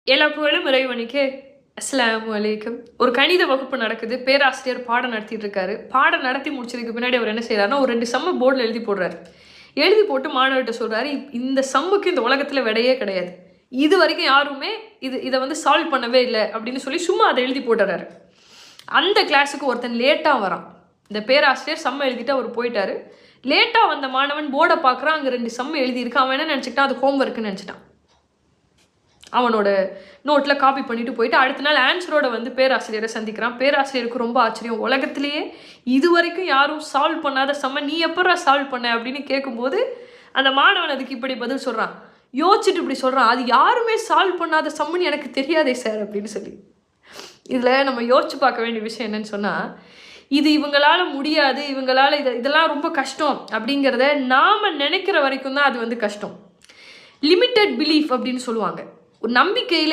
எல்லா புகழும் இறைவனுக்கே. அஸ்ஸலாமு அலைக்கும். ஒரு கணித வகுப்பு நடக்குது. பேராசிரியர் பாடம் நடத்திட்டு இருக்காரு. பாடம் நடத்தி முடிச்சதுக்கு பின்னாடி அவர் என்ன செய்யறாருன்னா, ஒரு 2 சம்ம போர்டில் எழுதி போடுறாரு. எழுதி போட்டு மாணவர்கிட்ட சொல்றாரு, இந்த சம்முக்கு இந்த உலகத்துல விடையே கிடையாது. இது வரைக்கும் யாருமே இதை வந்து சால்வ் பண்ணவே இல்லை அப்படின்னு சொல்லி சும்மா அதை எழுதி போட்டுறாரு. அந்த கிளாஸுக்கு ஒருத்தன் லேட்டாக வரான். இந்த பேராசிரியர் சம்ம எழுதிட்டு அவர் போயிட்டாரு. லேட்டாக வந்த மாணவன் போர்டை பார்க்குறான், அங்கே 2 சம்ம எழுதியிருக்கான். அவன் என்ன நினச்சிக்கிட்டான், அது ஹோம்ஒர்க்குன்னு நினச்சிட்டான். அவனோட நோட்டில் காப்பி பண்ணிட்டு போயிட்டு அடுத்த நாள் ஆன்சரோட வந்து பேராசிரியரை சந்திக்கிறான். பேராசிரியருக்கு ரொம்ப ஆச்சரியம். உலகத்திலேயே இது வரைக்கும் யாரும் சால்வ் பண்ணாத சம்ம நீ எப்படா சால்வ் பண்ண அப்படின்னு கேட்கும்போது அந்த மாணவன் அதுக்கு இப்படி பதில் சொல்கிறான். யோசிச்சுட்டு இப்படி சொல்கிறான், அது யாருமே சால்வ் பண்ணாத சம்முன்னு எனக்கு தெரியாதே சார் அப்படின்னு சொல்லி. இதில் நம்ம யோசிச்சு பார்க்க வேண்டிய விஷயம் என்னன்னு சொன்னால், இது இவங்களால முடியாது, இவங்களால இதெல்லாம் ரொம்ப கஷ்டம் அப்படிங்கிறத நாம் நினைக்கிற வரைக்கும் தான் அது வந்து கஷ்டம். லிமிட்டட் பிலீஃப் அப்படின்னு சொல்லுவாங்க. ஒரு நம்பிக்கையில்